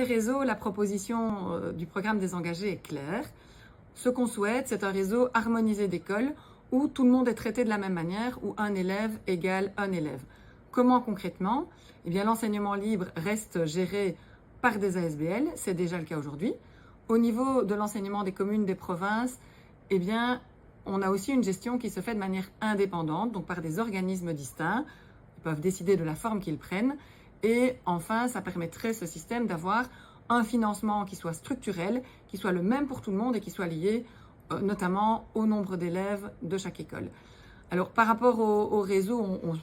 les réseaux, la proposition du programme des engagés est claire. Ce qu'on souhaite, c'est un réseau harmonisé d'écoles où tout le monde est traité de la même manière, où un élève égale un élève. Comment concrètement? Eh bien, l'enseignement libre reste géré par des ASBL, c'est déjà le cas aujourd'hui. Au niveau de l'enseignement des communes, des provinces, eh bien, on a aussi une gestion qui se fait de manière indépendante, donc par des organismes distincts. Ils peuvent décider de la forme qu'ils prennent. Et enfin, ça permettrait ce système d'avoir un financement qui soit structurel, qui soit le même pour tout le monde et qui soit lié notamment au nombre d'élèves de chaque école. Alors par rapport au réseau, on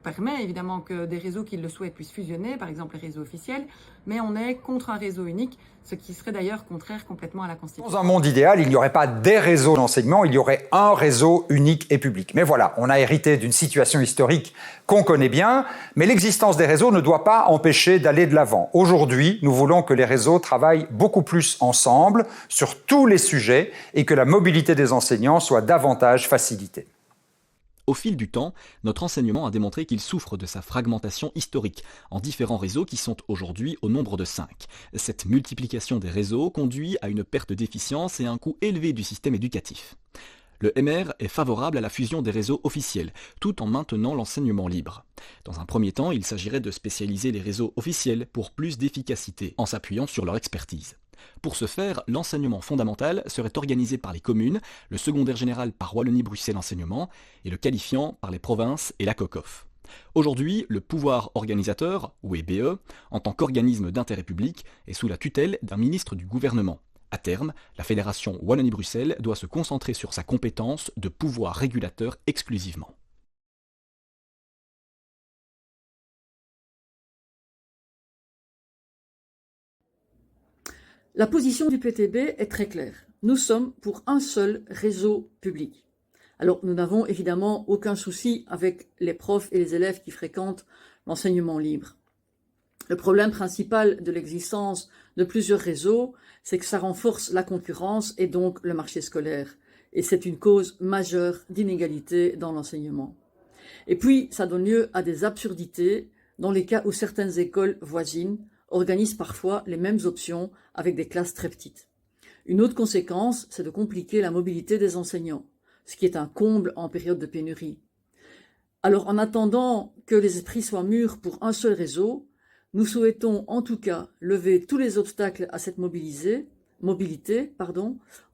permet évidemment que des réseaux qui le souhaitent puissent fusionner, par exemple les réseaux officiels, mais on est contre un réseau unique, ce qui serait d'ailleurs contraire complètement à la Constitution. Dans un monde idéal, il n'y aurait pas des réseaux d'enseignement, il y aurait un réseau unique et public. Mais voilà, on a hérité d'une situation historique qu'on connaît bien, mais l'existence des réseaux ne doit pas empêcher d'aller de l'avant. Aujourd'hui, nous voulons que les réseaux travaillent beaucoup plus ensemble sur tous les sujets et que la mobilité des enseignants soit davantage facilitée. Au fil du temps, notre enseignement a démontré qu'il souffre de sa fragmentation historique en différents réseaux qui sont aujourd'hui au nombre de 5. Cette multiplication des réseaux conduit à une perte d'efficience et un coût élevé du système éducatif. Le MR est favorable à la fusion des réseaux officiels, tout en maintenant l'enseignement libre. Dans un premier temps, il s'agirait de spécialiser les réseaux officiels pour plus d'efficacité, en s'appuyant sur leur expertise. Pour ce faire, l'enseignement fondamental serait organisé par les communes, le secondaire général par Wallonie-Bruxelles Enseignement et le qualifiant par les provinces et la COCOF. Aujourd'hui, le pouvoir organisateur, ou EBE, en tant qu'organisme d'intérêt public, est sous la tutelle d'un ministre du gouvernement. À terme, la fédération Wallonie-Bruxelles doit se concentrer sur sa compétence de pouvoir régulateur exclusivement. La position du PTB est très claire. Nous sommes pour un seul réseau public. Alors, nous n'avons évidemment aucun souci avec les profs et les élèves qui fréquentent l'enseignement libre. Le problème principal de l'existence de plusieurs réseaux, c'est que ça renforce la concurrence et donc le marché scolaire. Et c'est une cause majeure d'inégalité dans l'enseignement. Et puis, ça donne lieu à des absurdités dans les cas où certaines écoles voisines organisent parfois les mêmes options avec des classes très petites. Une autre conséquence, c'est de compliquer la mobilité des enseignants, ce qui est un comble en période de pénurie. Alors, en attendant que les esprits soient mûrs pour un seul réseau, nous souhaitons en tout cas lever tous les obstacles à cette mobilité,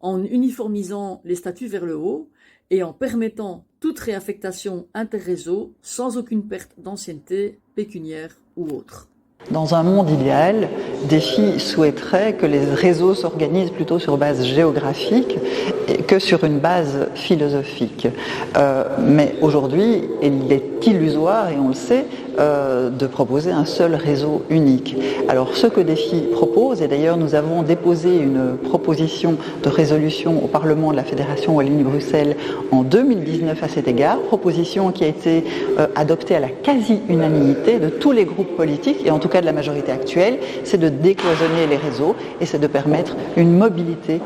en uniformisant les statuts vers le haut et en permettant toute réaffectation interréseau sans aucune perte d'ancienneté pécuniaire ou autre. Dans un monde idéal, Défi souhaiterait que les réseaux s'organisent plutôt sur base géographique que sur une base philosophique. Mais aujourd'hui, il est illusoire, et on le sait, de proposer un seul réseau unique. Alors ce que Défi propose, et d'ailleurs nous avons déposé une proposition de résolution au Parlement de la Fédération Wallonie-Bruxelles en 2019 à cet égard, proposition qui a été adoptée à la quasi-unanimité de tous les groupes politiques, et en tout cas de la majorité actuelle, c'est de décloisonner les réseaux et c'est de permettre une mobilité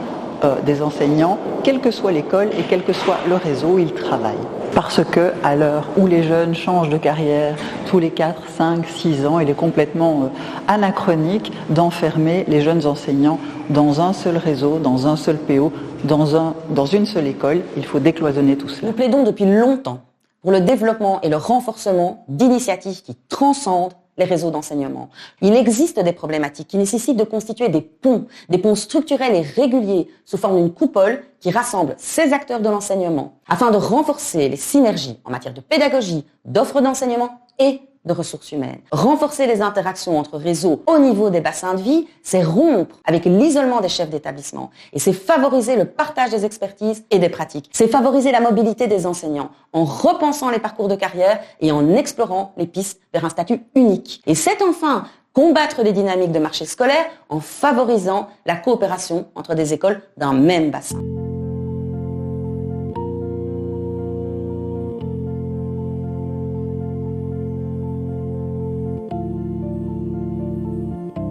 des enseignants, quelle que soit l'école et quel que soit le réseau où ils travaillent. Parce que, à l'heure où les jeunes changent de carrière tous les 4, 5, 6 ans, il est complètement anachronique d'enfermer les jeunes enseignants dans un seul réseau, dans un seul PO, dans une seule école. Il faut décloisonner tout cela. Nous plaidons depuis longtemps pour le développement et le renforcement d'initiatives qui transcendent les réseaux d'enseignement. Il existe des problématiques qui nécessitent de constituer des ponts structurels et réguliers sous forme d'une coupole qui rassemble ces acteurs de l'enseignement afin de renforcer les synergies en matière de pédagogie, d'offres d'enseignement et de ressources humaines. Renforcer les interactions entre réseaux au niveau des bassins de vie, c'est rompre avec l'isolement des chefs d'établissement et c'est favoriser le partage des expertises et des pratiques. C'est favoriser la mobilité des enseignants en repensant les parcours de carrière et en explorant les pistes vers un statut unique. Et c'est enfin combattre les dynamiques de marché scolaire en favorisant la coopération entre des écoles d'un même bassin.